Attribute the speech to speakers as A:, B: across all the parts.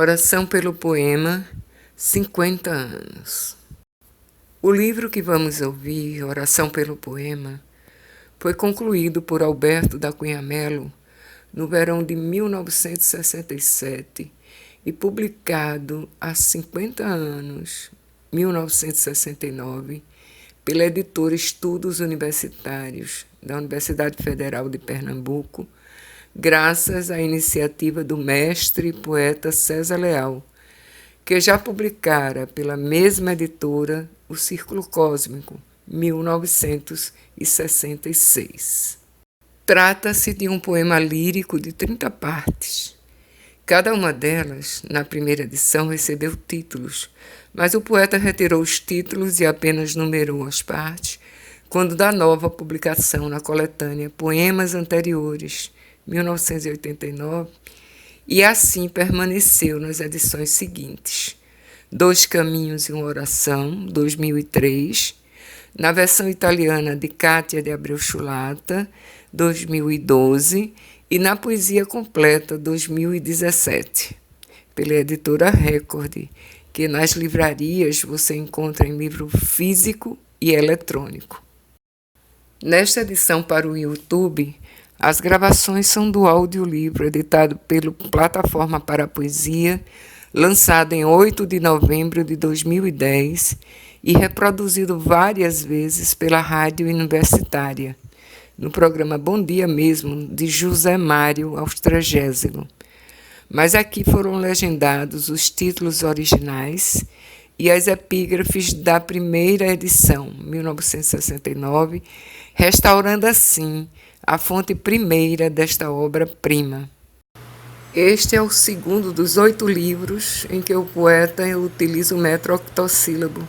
A: Oração pelo poema 50 anos. O livro que vamos ouvir, Oração pelo Poema, foi concluído por Alberto da Cunha Melo no verão de 1967 e publicado há 50 anos, 1969, pela editora Estudos Universitários da Universidade Federal de Pernambuco, graças à iniciativa do mestre e poeta César Leal, que já publicara pela mesma editora O Círculo Cósmico, 1966. Trata-se de um poema lírico de 30 partes. Cada uma delas, na primeira edição, recebeu títulos, mas o poeta retirou os títulos e apenas numerou as partes quando da nova publicação na coletânea Poemas Anteriores, 1989, e assim permaneceu nas edições seguintes: Dois Caminhos e uma Oração, 2003, na versão italiana de Cátia de Abreu Chulata, 2012, e na Poesia Completa, 2017, pela editora Record, que nas livrarias você encontra em livro físico e eletrônico. Nesta edição para o YouTube, as gravações são do audiolivro editado pelo Plataforma para a Poesia, lançado em 8 de novembro de 2010 e reproduzido várias vezes pela Rádio Universitária, no programa Bom Dia Mesmo, de José Mário Austragésilo. Mas aqui foram legendados os títulos originais e as epígrafes da primeira edição, 1969, restaurando assim a fonte primeira desta obra-prima. Este é o segundo dos 8 livros em que o poeta utiliza o metro octossílabo,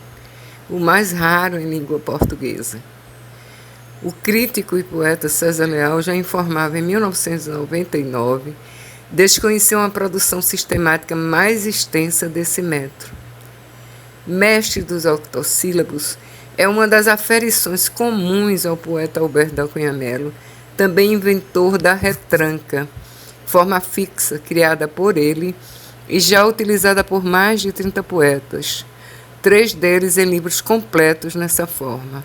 A: o mais raro em língua portuguesa. O crítico e poeta César Leal já informava em 1999 desconhecer uma produção sistemática mais extensa desse metro. Mestre dos octossílabos é uma das aferições comuns ao poeta Alberto da Cunha Melo, também inventor da retranca, forma fixa criada por ele e já utilizada por mais de 30 poetas, 3 deles em livros completos nessa forma.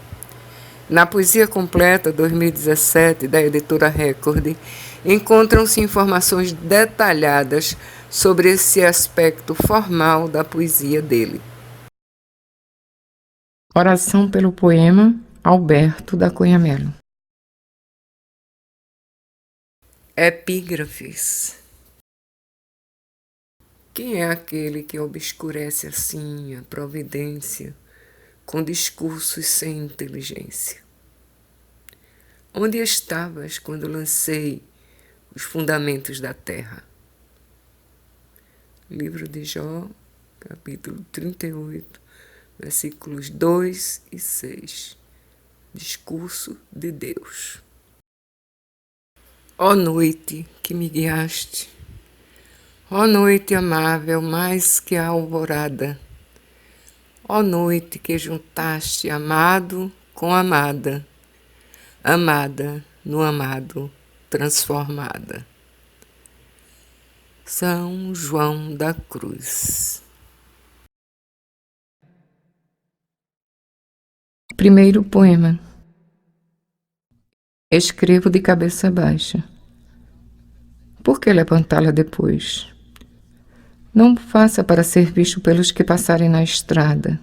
A: Na Poesia Completa, 2017, da editora Record, encontram-se informações detalhadas sobre esse aspecto formal da poesia dele. Oração pelo poema Alberto da Cunha Melo. Epígrafes. Quem é aquele que obscurece assim a providência com discursos sem inteligência? Onde estavas quando lancei os fundamentos da terra? Livro de Jó, capítulo 38, versículos 2 e 6. Discurso de Deus. Ó noite que me guiaste, ó noite amável mais que a alvorada, ó noite que juntaste amado com amada, amada no amado transformada. São João da Cruz. Primeiro poema. Escrevo de cabeça baixa. Por que levantá-la depois? Não faça para ser visto pelos que passarem na estrada.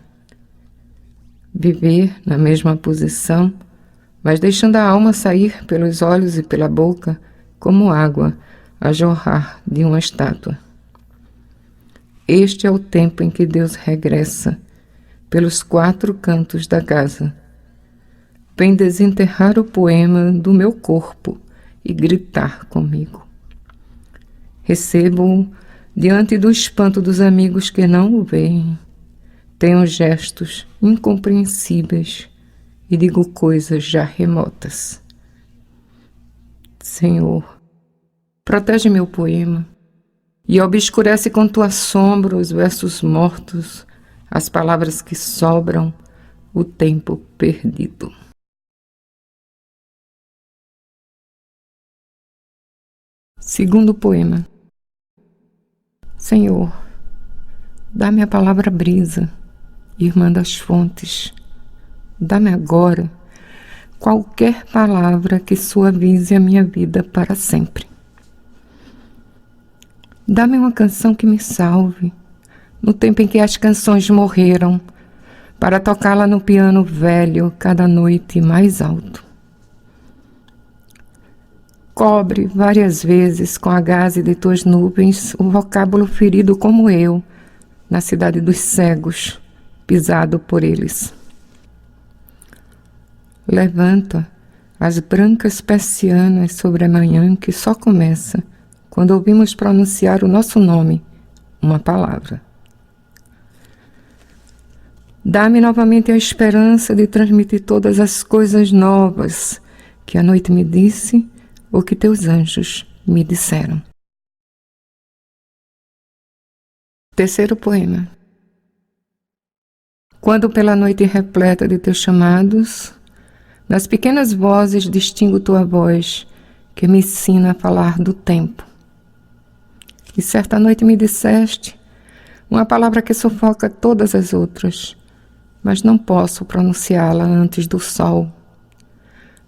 A: Viver na mesma posição, mas deixando a alma sair pelos olhos e pela boca, como água a jorrar de uma estátua. Este é o tempo em que Deus regressa pelos 4 cantos da casa. Vem desenterrar o poema do meu corpo e gritar comigo. Recebo-o diante do espanto dos amigos que não o veem. Tenho gestos incompreensíveis e digo coisas já remotas. Senhor, protege meu poema e obscurece com tua sombra os versos mortos, as palavras que sobram, o tempo perdido. Segundo poema. Senhor, Dá-me a palavra brisa, irmã das fontes. Dá-me agora qualquer palavra que suavize a minha vida para sempre. Dá-me uma canção que me salve, no tempo em que as canções morreram, para tocá-la no piano velho cada noite mais alto. Cobre várias vezes com a gaze de tuas nuvens o vocábulo ferido como eu, na cidade dos cegos, pisado por eles. Levanta as brancas persianas sobre a manhã que só começa quando ouvimos pronunciar o nosso nome, uma palavra. Dá-me novamente a esperança de transmitir todas as coisas novas que a noite me disse ou que teus anjos me disseram. Terceiro poema. Quando pela noite repleta de teus chamados, nas pequenas vozes distingo tua voz, que me ensina a falar do tempo. E certa noite me disseste uma palavra que sufoca todas as outras, mas não posso pronunciá-la antes do sol.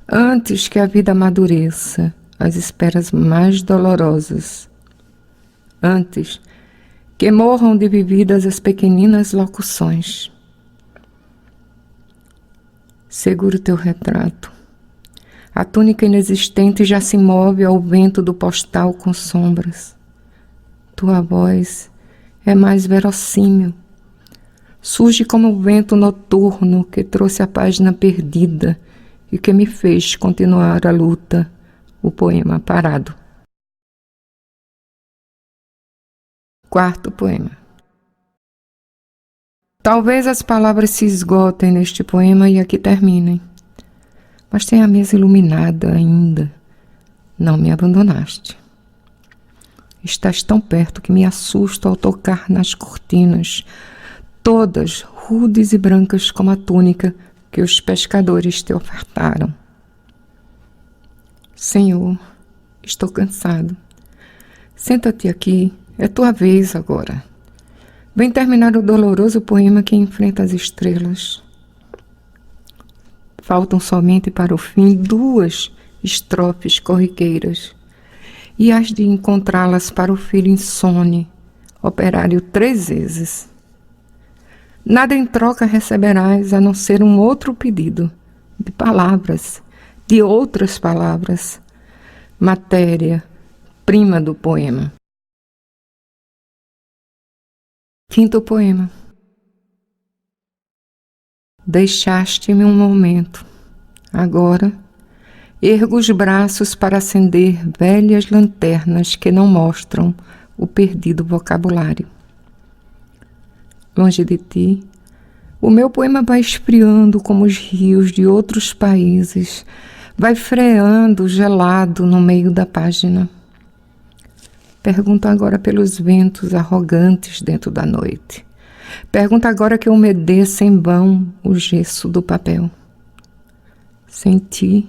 A: Antes que a vida amadureça as esperas mais dolorosas. Antes que morram de vividas as pequeninas locuções. Seguro teu retrato. A túnica inexistente já se move ao vento do postal com sombras. Tua voz é mais verossímil. Surge como o vento noturno que trouxe a página perdida e que me fez continuar a luta, o poema parado. Quarto poema. Talvez as palavras se esgotem neste poema e aqui terminem. Mas tem a mesa iluminada ainda. Não me abandonaste. Estás tão perto que me assusto ao tocar nas cortinas, todas rudes e brancas como a túnica que os pescadores te ofertaram. Senhor, estou cansado. Senta-te aqui, é tua vez agora. Vem terminar o doloroso poema que enfrenta as estrelas. Faltam somente para o fim 2 estrofes corriqueiras, e hás de encontrá-las para o filho insone, operário 3 vezes. Nada em troca receberás a não ser um outro pedido, de palavras, de outras palavras, matéria, prima do poema. Quinto poema. Deixaste-me um momento. Agora, ergo os braços para acender velhas lanternas que não mostram o perdido vocabulário. Longe de ti, o meu poema vai esfriando como os rios de outros países, vai freando gelado no meio da página. Pergunto agora pelos ventos arrogantes dentro da noite. Pergunto agora que umedeça em vão o gesso do papel. Sem ti,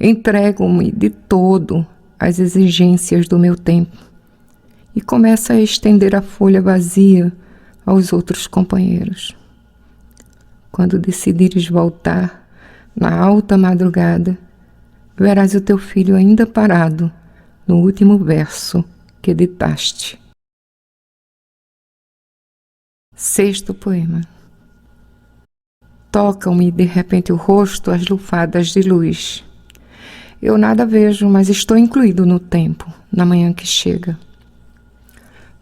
A: entrego-me de todo às exigências do meu tempo e começo a estender a folha vazia aos outros companheiros. Quando decidires voltar, na alta madrugada, verás o teu filho ainda parado no último verso que ditaste. Sexto poema. Tocam-me de repente o rosto as lufadas de luz. Eu nada vejo, mas estou incluído no tempo, na manhã que chega.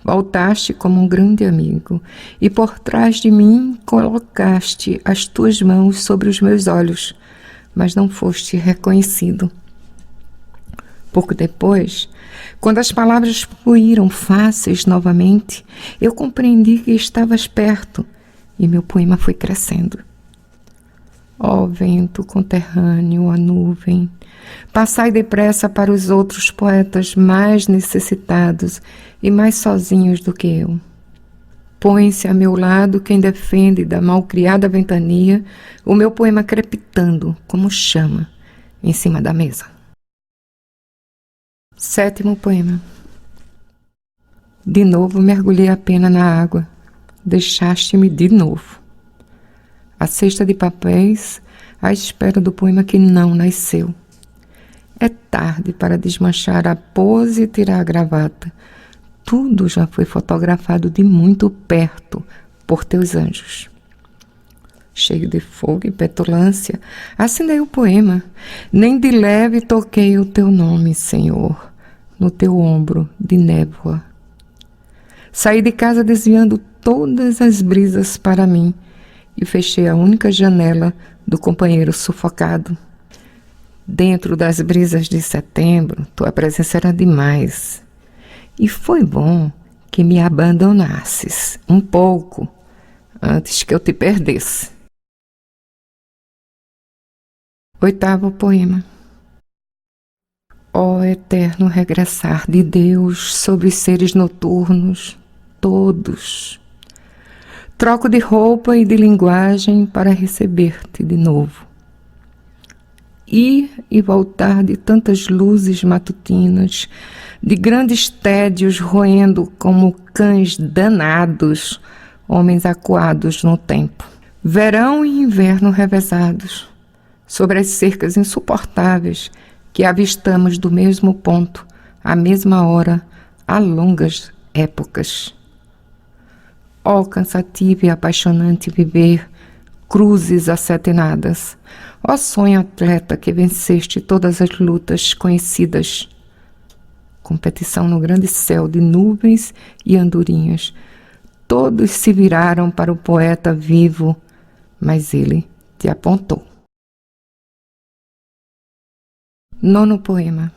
A: Voltaste como um grande amigo, e por trás de mim colocaste as tuas mãos sobre os meus olhos, mas não foste reconhecido. Pouco depois, quando as palavras fluíram fáceis novamente, eu compreendi que estavas perto e meu poema foi crescendo. Ó vento conterrâneo, ó nuvem, passai depressa para os outros poetas mais necessitados e mais sozinhos do que eu. Põe-se a meu lado quem defende da malcriada ventania o meu poema crepitando como chama em cima da mesa. Sétimo poema. De novo mergulhei a pena na água.
B: deixaste-me de novo. A cesta de papéis à espera do poema que não nasceu. É tarde para desmanchar a pose e tirar a gravata. Tudo já foi fotografado de muito perto por teus anjos. Cheio de fogo e petulância, assinei o poema. Nem de leve toquei o teu nome, Senhor, no teu ombro de névoa. Saí de casa desviando todas as brisas para mim e fechei a única janela do companheiro sufocado. Dentro das brisas de setembro, tua presença era demais. E foi bom que me abandonasses um pouco antes que eu te perdesse. 8º poema. Ó eterno regressar de Deus sobre os seres noturnos, todos. Troco de roupa e de linguagem para receber-te de novo. Ir e voltar de tantas luzes matutinas, de grandes tédios roendo como cães danados, homens acuados no tempo. Verão e inverno revezados, sobre as cercas insuportáveis que avistamos do mesmo ponto, à mesma hora, há longas épocas. Ó cansativo e apaixonante viver, cruzes acetinadas. Ó sonho atleta que venceste todas as lutas conhecidas. Competição no grande céu de nuvens e andorinhas. Todos se viraram para o poeta vivo, mas ele te apontou. 9º poema.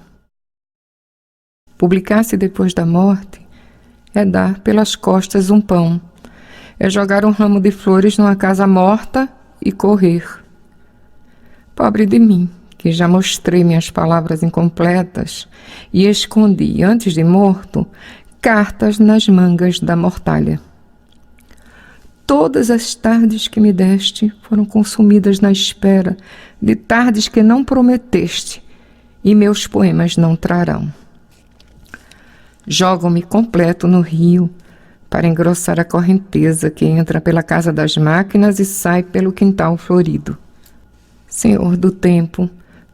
B: Publicar-se depois da morte é dar pelas costas um pão, é jogar um ramo de flores numa casa morta e correr. Pobre de mim, que já mostrei minhas palavras incompletas e escondi, antes de morto, cartas nas mangas da mortalha. Todas as tardes que me deste foram consumidas na espera de tardes que não prometeste, e meus poemas não trarão. Jogo-me completo no rio para engrossar a correnteza que entra pela casa das máquinas e sai pelo quintal florido. Senhor do tempo,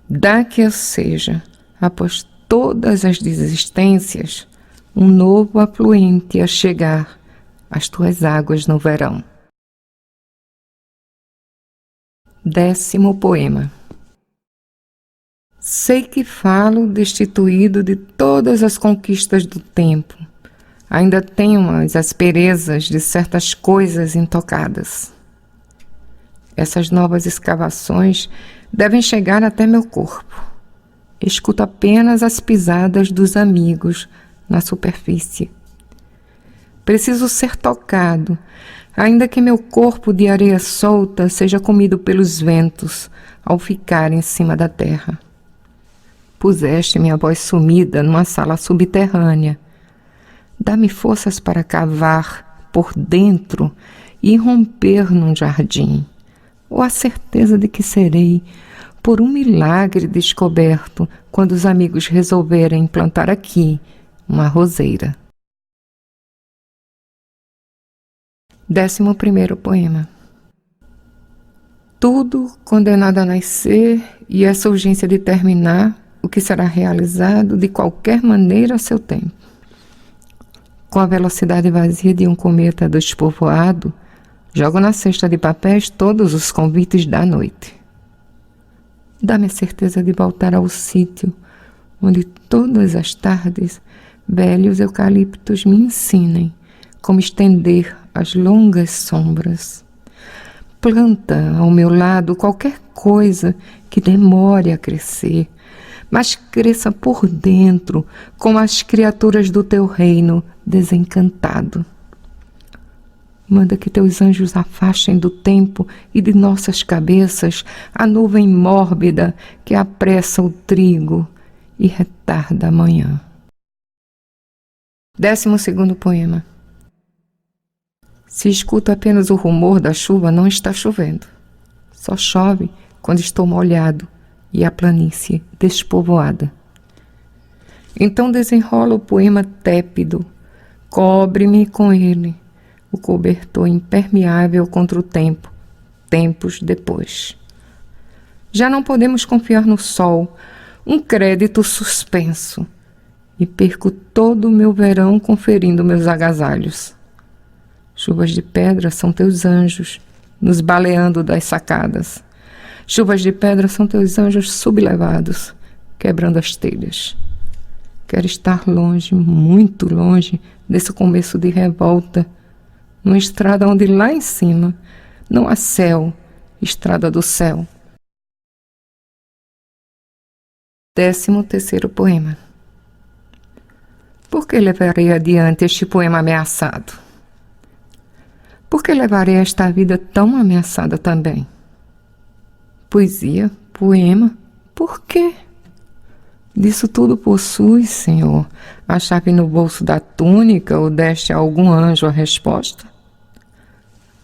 B: dá que eu seja, após todas as desistências, um novo afluente a chegar às tuas águas no verão. 10º poema. Sei que falo destituído de todas as conquistas do tempo. Ainda tenho as asperezas de certas coisas intocadas. Essas novas escavações devem chegar até meu corpo. Escuto apenas as pisadas dos amigos na superfície. Preciso ser tocado, ainda que meu corpo de areia solta seja comido pelos ventos ao ficar em cima da terra. Puseste minha voz sumida numa sala subterrânea. Dá-me forças para cavar por dentro e romper num jardim, ou a certeza de que serei, por um milagre descoberto, quando os amigos resolverem plantar aqui uma roseira. 11º poema. Tudo condenado a nascer e essa urgência de terminar o que será realizado de qualquer maneira a seu tempo. Com a velocidade vazia de um cometa despovoado, jogo na cesta de papéis todos os convites da noite. Dá-me a certeza de voltar ao sítio onde todas as tardes velhos eucaliptos me ensinem como estender as longas sombras. Planta ao meu lado qualquer coisa que demore a crescer, mas cresça por dentro como as criaturas do teu reino desencantado. Manda que teus anjos afastem do tempo e de nossas cabeças a nuvem mórbida que apressa o trigo e retarda a manhã. 12º poema. Se escuto apenas o rumor da chuva, não está chovendo. Só chove quando estou molhado e a planície despovoada. Então desenrola o poema tépido, cobre-me com ele, o cobertor impermeável contra o tempo, tempos depois. Já não podemos confiar no sol, um crédito suspenso, e perco todo o meu verão conferindo meus agasalhos. Chuvas de pedra são teus anjos, nos baleando das sacadas. Chuvas de pedra são teus anjos sublevados, quebrando as telhas. Quero estar longe, muito longe, desse começo de revolta, numa estrada onde lá em cima não há céu, estrada do céu. 13º poema. Por que levarei adiante este poema ameaçado? Por que levarei esta vida tão ameaçada também? Poesia, poema, por quê? Disso tudo possuis, Senhor, a chave no bolso da túnica ou deste a algum anjo a resposta?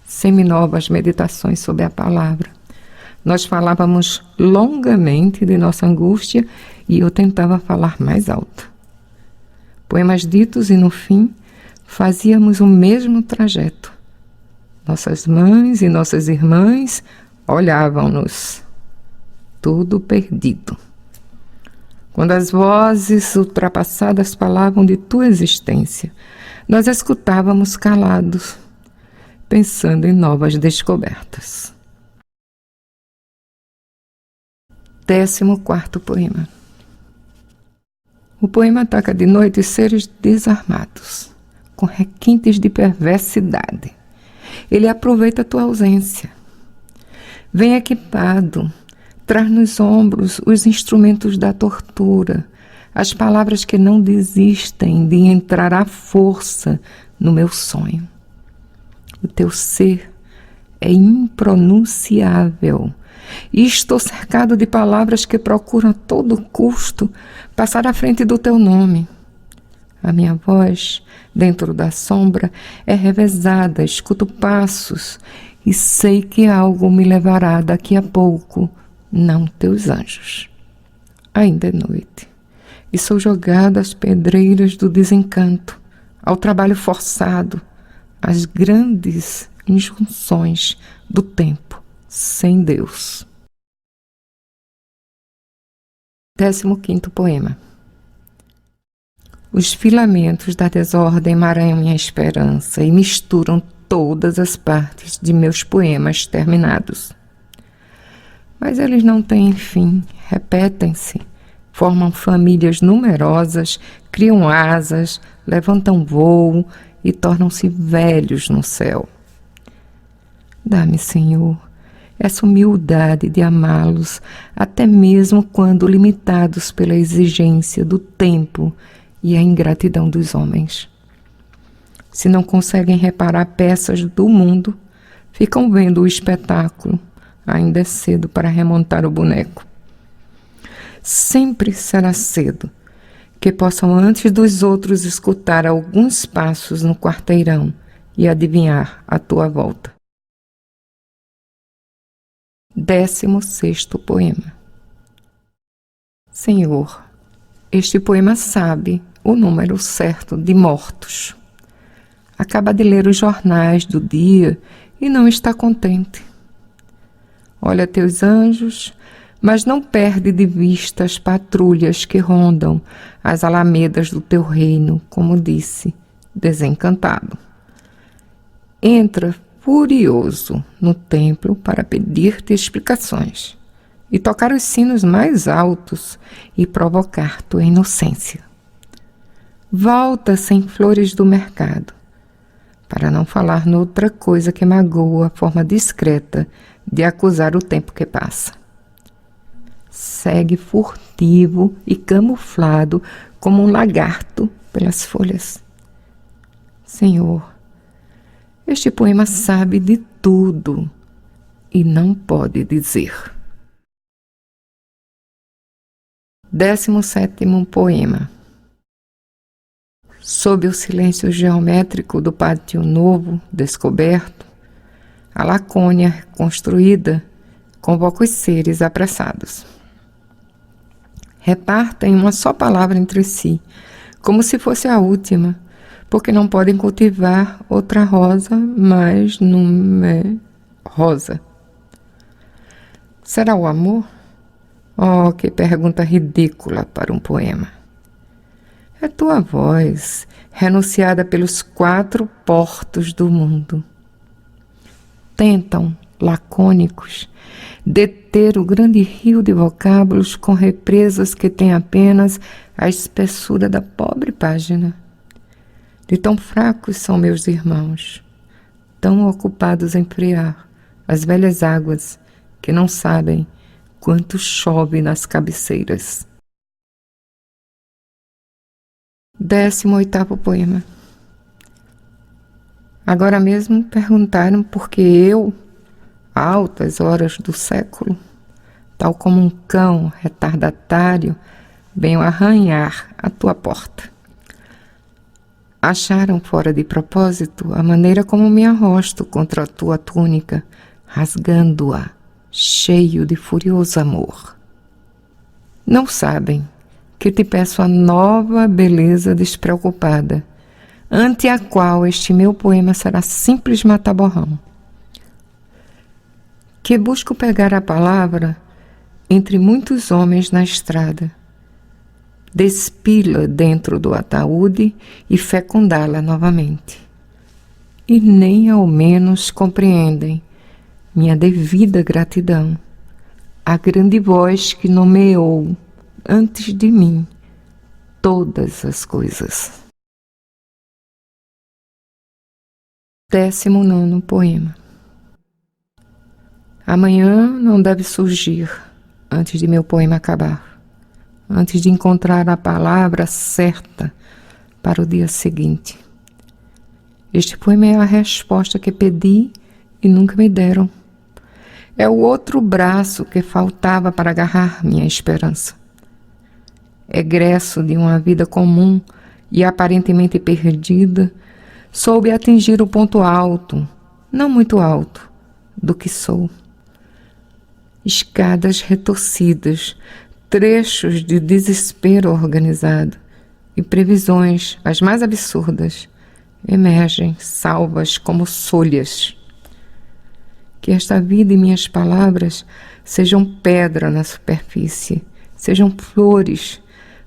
B: Seminovas meditações sobre a palavra. Nós falávamos longamente de nossa angústia e eu tentava falar mais alto. Poemas ditos e, no fim, fazíamos o mesmo trajeto. Nossas mães e nossas irmãs olhavam-nos. Tudo perdido. Quando as vozes ultrapassadas falavam de tua existência, nós escutávamos calados, pensando em novas descobertas. 14º poema. O poema ataca de noite seres desarmados, com requintes de perversidade. Ele aproveita a tua ausência. Vem equipado, traz nos ombros os instrumentos da tortura, as palavras que não desistem de entrar à força no meu sonho. O teu ser é impronunciável e estou cercado de palavras que procuram a todo custo passar à frente do teu nome. A minha voz, dentro da sombra, é revezada, escuto passos e sei que algo me levará daqui a pouco, não teus anjos. Ainda é noite e sou jogado às pedreiras do desencanto, ao trabalho forçado, às grandes injunções do tempo sem Deus. 15º poema. Os filamentos da desordem emaranham minha esperança e misturam todas as partes de meus poemas terminados. Mas eles não têm fim, repetem-se, formam famílias numerosas, criam asas, levantam voo e tornam-se velhos no céu. Dá-me, Senhor, essa humildade de amá-los, até mesmo quando limitados pela exigência do tempo e a ingratidão dos homens. Se não conseguem reparar peças do mundo, ficam vendo o espetáculo. Ainda é cedo para remontar o boneco. Sempre será cedo, que possam antes dos outros escutar alguns passos no quarteirão e adivinhar a tua volta. 16º poema. Senhor, este poema sabe o número certo de mortos. Acaba de ler os jornais do dia e não está contente. Olha teus anjos, mas não perde de vista as patrulhas que rondam as alamedas do teu reino, como disse, desencantado. Entra furioso no templo para pedir-te explicações e tocar os sinos mais altos e provocar tua inocência. Volta sem flores do mercado, para não falar noutra coisa que magoa a forma discreta de acusar o tempo que passa. Segue furtivo e camuflado como um lagarto pelas folhas. Senhor, este poema sabe de tudo e não pode dizer. 17º poema. Sob o silêncio geométrico do pátio novo, descoberto, a Lacônia reconstruída convoca os seres apressados. Repartem uma só palavra entre si, como se fosse a última, porque não podem cultivar outra rosa, mas não é rosa. Será o amor? Oh, que pergunta ridícula para um poema. É tua voz, renunciada pelos 4 portos do mundo. Tentam, lacônicos, deter o grande rio de vocábulos com represas que têm apenas a espessura da pobre página. De tão fracos são meus irmãos, tão ocupados em frear as velhas águas que não sabem quanto chove nas cabeceiras. 18º poema. Agora mesmo perguntaram por que eu, a altas horas do século, tal como um cão retardatário, venho arranhar a tua porta. Acharam fora de propósito a maneira como me arrosto contra a tua túnica, rasgando-a, cheio de furioso amor. Não sabem que te peço a nova beleza despreocupada, ante a qual este meu poema será simples mata-borrão. Que busco pegar a palavra entre muitos homens na estrada, despi-la dentro do ataúde e fecundá-la novamente. E nem ao menos compreendem minha devida gratidão, a grande voz que nomeou antes de mim todas as coisas. 19º poema. Amanhã não deve surgir antes de meu poema acabar, antes de encontrar a palavra certa para o dia seguinte. Este poema é a resposta que pedi e nunca me deram. É o outro braço que faltava para agarrar minha esperança. Egresso de uma vida comum e aparentemente perdida, soube atingir o ponto alto, não muito alto, do que sou. Escadas retorcidas, trechos de desespero organizado e previsões, as mais absurdas, emergem salvas como solhas. Que esta vida e minhas palavras sejam pedra na superfície, sejam flores,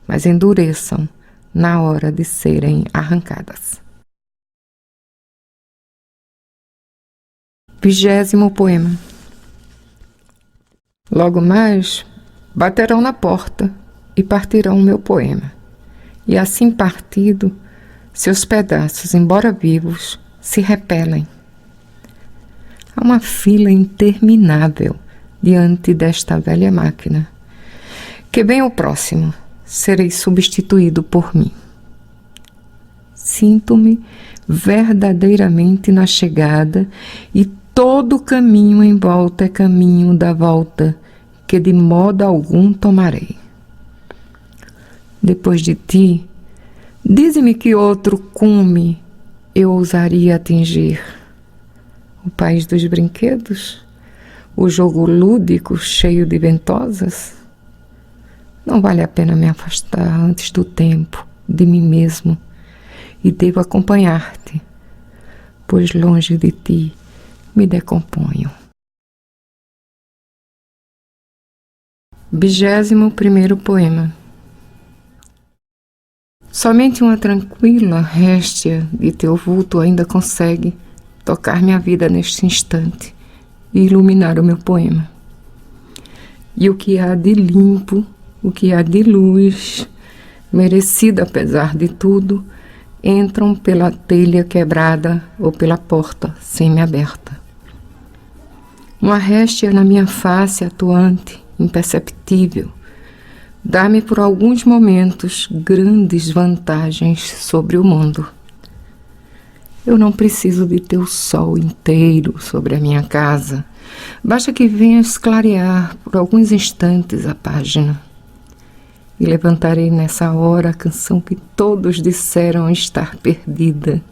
B: mas endureçam na hora de serem arrancadas. 20º poema. Logo mais baterão na porta e partirão o meu poema, e assim partido, seus pedaços, embora vivos, se repelem. Há uma fila interminável diante desta velha máquina. Que venha o próximo, serei substituído por mim. Sinto-me verdadeiramente na chegada e todo caminho em volta é caminho da volta que de modo algum tomarei. Depois de ti, dize-me que outro cume eu ousaria atingir. O país dos brinquedos? O jogo lúdico cheio de ventosas? Não vale a pena me afastar antes do tempo de mim mesmo e devo acompanhar-te, pois longe de ti me decomponho. 21º poema. Somente uma tranquila réstia de teu vulto ainda consegue tocar minha vida neste instante e iluminar o meu poema. E o que há de limpo, o que há de luz, merecido apesar de tudo, entram pela telha quebrada ou pela porta semi-aberta. Uma réstia na minha face atuante, imperceptível, dá-me por alguns momentos grandes vantagens sobre o mundo. Eu não preciso de teu sol inteiro sobre a minha casa. Basta que venhas clarear por alguns instantes a página. E levantarei nessa hora a canção que todos disseram estar perdida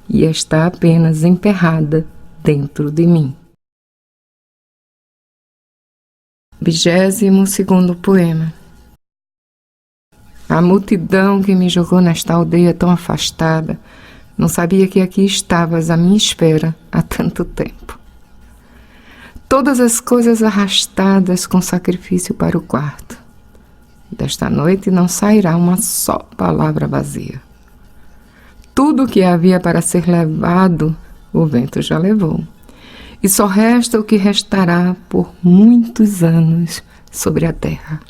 B: e está apenas emperrada dentro de mim. 22º poema. A multidão que me jogou nesta aldeia tão afastada não sabia que aqui estavas à minha espera há tanto tempo. Todas as coisas arrastadas com sacrifício para o quarto. Desta noite não sairá uma só palavra vazia. Tudo o que havia para ser levado, o vento já levou. E só resta o que restará por muitos anos sobre a terra.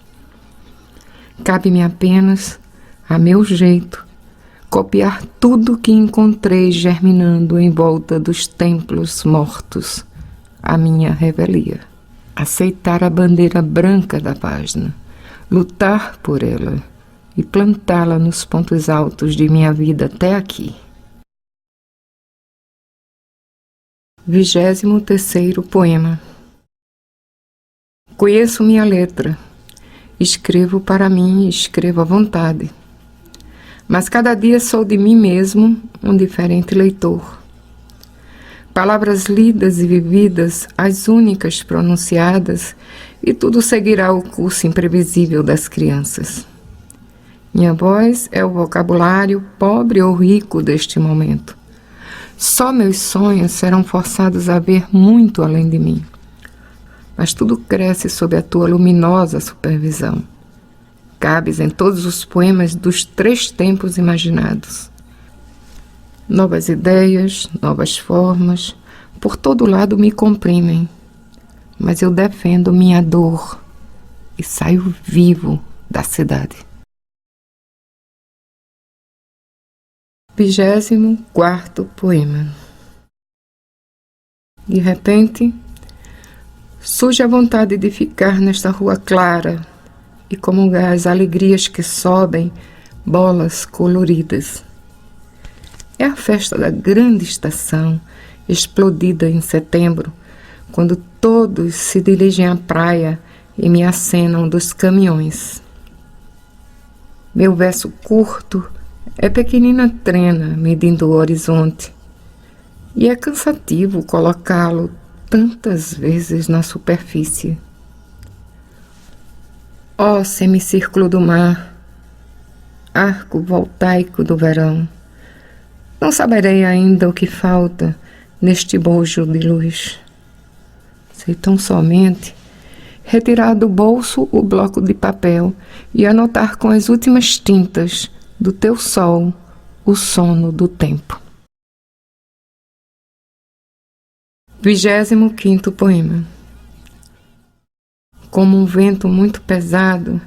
B: Cabe-me apenas, a meu jeito, copiar tudo o que encontrei germinando em volta dos templos mortos, a minha revelia. Aceitar a bandeira branca da página, lutar por ela e plantá-la nos pontos altos de minha vida até aqui. 23º poema. Conheço minha letra. Escrevo para mim e escrevo à vontade. Mas cada dia sou de mim mesmo um diferente leitor. Palavras lidas e vividas, as únicas pronunciadas, e tudo seguirá o curso imprevisível das crianças. Minha voz é o vocabulário pobre ou rico deste momento. Só meus sonhos serão forçados a ver muito além de mim. Mas tudo cresce sob a tua luminosa supervisão. Cabes em todos os poemas dos 3 tempos imaginados. Novas ideias, novas formas, por todo lado me comprimem. Mas eu defendo minha dor e saio vivo da cidade. 24º poema. De repente, surge a vontade de ficar nesta rua clara e comungar as alegrias que sobem, bolas coloridas. É a festa da grande estação, explodida em setembro, quando todos se dirigem à praia e me acenam dos caminhões. Meu verso curto é pequenina trena medindo o horizonte, e é cansativo colocá-lo tantas vezes na superfície. Ó semicírculo do mar, arco voltaico do verão, não saberei ainda o que falta neste bojo de luz. Sei tão somente retirar do bolso o bloco de papel e anotar com as últimas tintas do teu sol o sono do tempo. 25º poema. Como um vento muito pesado,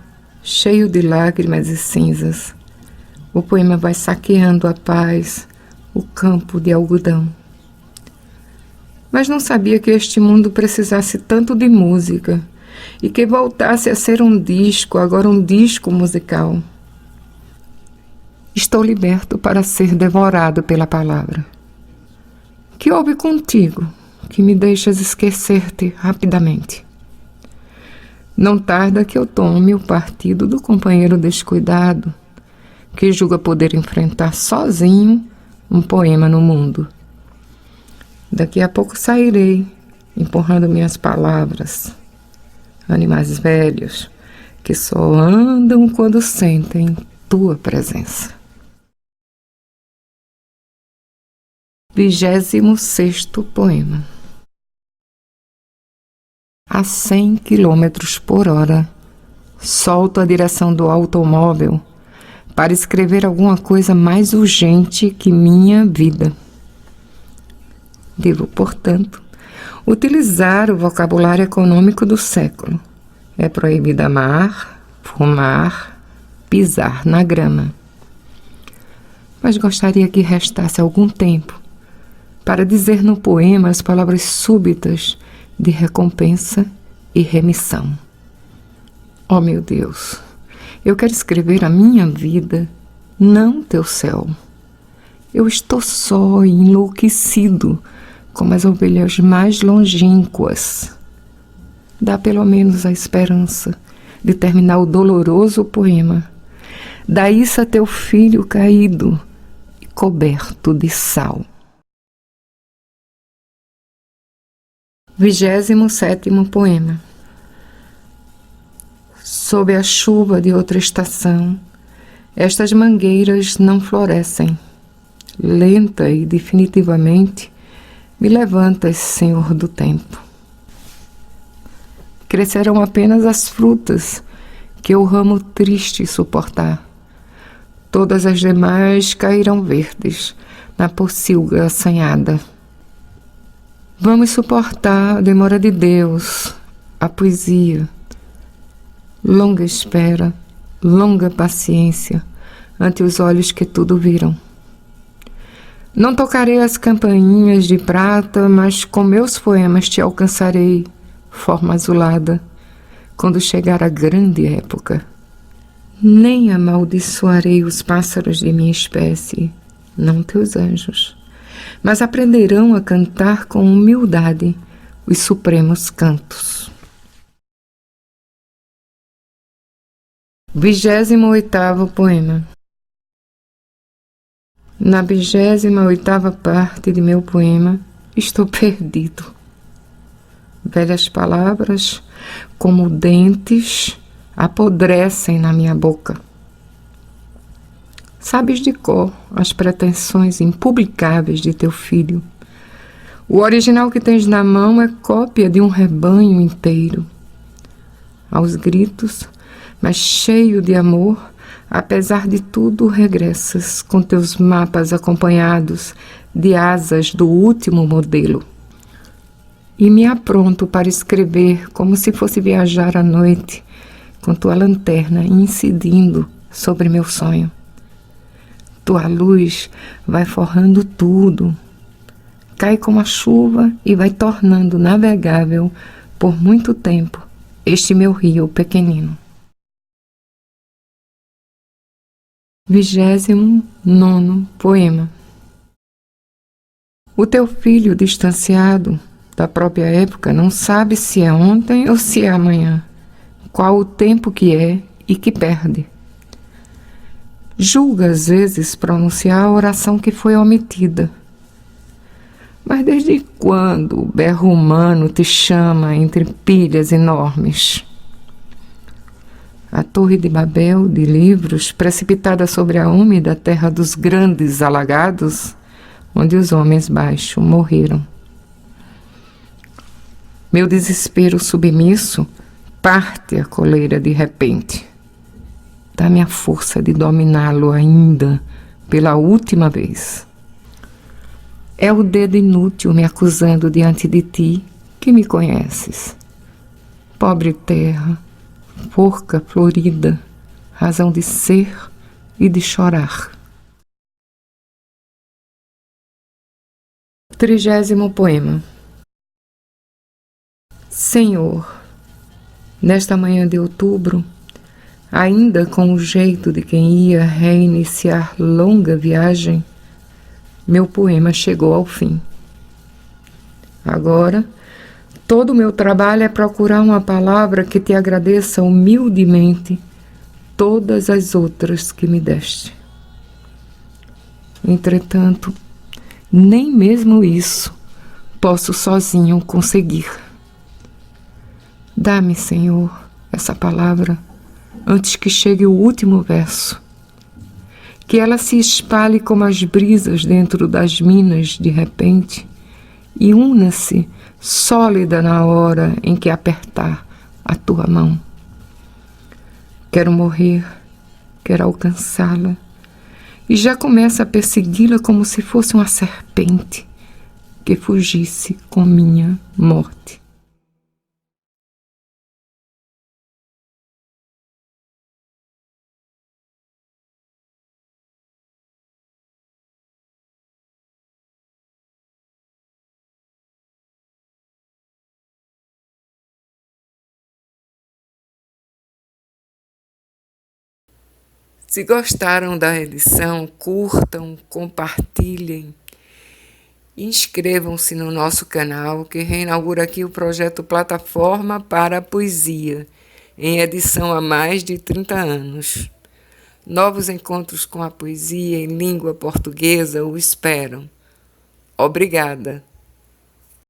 B: cheio de lágrimas e cinzas, o poema vai saqueando a paz, o campo de algodão. Mas não sabia que este mundo precisasse tanto de música e que voltasse a ser um disco, agora um disco musical. Estou liberto para ser devorado pela palavra. Que houve contigo, que me deixas esquecer-te rapidamente? Não tarda que eu tome o partido do companheiro descuidado, que julga poder enfrentar sozinho um poema no mundo. Daqui a pouco sairei, empurrando minhas palavras. Animais velhos, que só andam quando sentem tua presença. 26º poema. A 100 km/h, solto a direção do automóvel para escrever alguma coisa mais urgente que minha vida. Devo, portanto, utilizar o vocabulário econômico do século. É proibido amar, fumar, pisar na grama. Mas gostaria que restasse algum tempo para dizer no poema as palavras súbitas de recompensa e remissão. Oh, meu Deus, eu quero escrever a minha vida, não teu céu. Eu estou só e enlouquecido, como as ovelhas mais longínquas. Dá pelo menos a esperança de terminar o doloroso poema. Dá isso a teu filho caído e coberto de sal. 27º poema. Sob a chuva de outra estação, Estas mangueiras não florescem. Lenta e definitivamente me levantas, Senhor do tempo. Crescerão apenas as frutas que o ramo triste suportar. Todas as demais cairão verdes na pocilga assanhada. Vamos suportar a demora de Deus, a poesia, longa espera, longa paciência ante os olhos que tudo viram. Não tocarei as campainhas de prata, mas com meus poemas te alcançarei, forma azulada, quando chegar a grande época. Nem amaldiçoarei os pássaros de minha espécie, não teus anjos, mas aprenderão a cantar com humildade os supremos cantos. 28º poema. Na 28ª parte de meu poema, estou perdido. Velhas palavras, como dentes, apodrecem na minha boca. Sabes de cor as pretensões impublicáveis de teu filho. O original que tens na mão é cópia de um rebanho inteiro. Aos gritos, mas cheio de amor, apesar de tudo, regressas com teus mapas acompanhados de asas do último modelo. E me apronto para escrever como se fosse viajar à noite, com tua lanterna incidindo sobre meu sonho. Tua luz vai forrando tudo, cai como a chuva e vai tornando navegável por muito tempo este meu rio pequenino. 29º poema. O teu filho distanciado da própria época não sabe se é ontem ou se é amanhã, qual o tempo que é e que perde. Julga às vezes pronunciar a oração que foi omitida. Mas desde quando o berro humano te chama entre pilhas enormes? A torre de Babel de livros, precipitada sobre a úmida terra dos grandes alagados, onde os homens baixos morreram. Meu desespero submisso parte a coleira de repente. Dá-me a força de dominá-lo ainda pela última vez. É o dedo inútil me acusando diante de ti, que me conheces. Pobre terra, porca florida, razão de ser e de chorar. 30º poema. Senhor, nesta manhã de outubro, ainda com o jeito de quem ia reiniciar longa viagem, meu poema chegou ao fim. Agora, todo o meu trabalho é procurar uma palavra que te agradeça humildemente todas as outras que me deste. Entretanto, nem mesmo isso posso sozinho conseguir. Dá-me, Senhor, essa palavra antes que chegue o último verso. Que ela se espalhe como as brisas dentro das minas de repente e una-se sólida na hora em que apertar a tua mão. Quero morrer, quero alcançá-la, e já começa a persegui-la como se fosse uma serpente que fugisse com minha morte.
A: Se gostaram da edição, curtam, compartilhem. Inscrevam-se no nosso canal, que reinaugura aqui o projeto Plataforma para a Poesia, em edição há mais de 30 anos. Novos encontros com a poesia em língua portuguesa o esperam. Obrigada.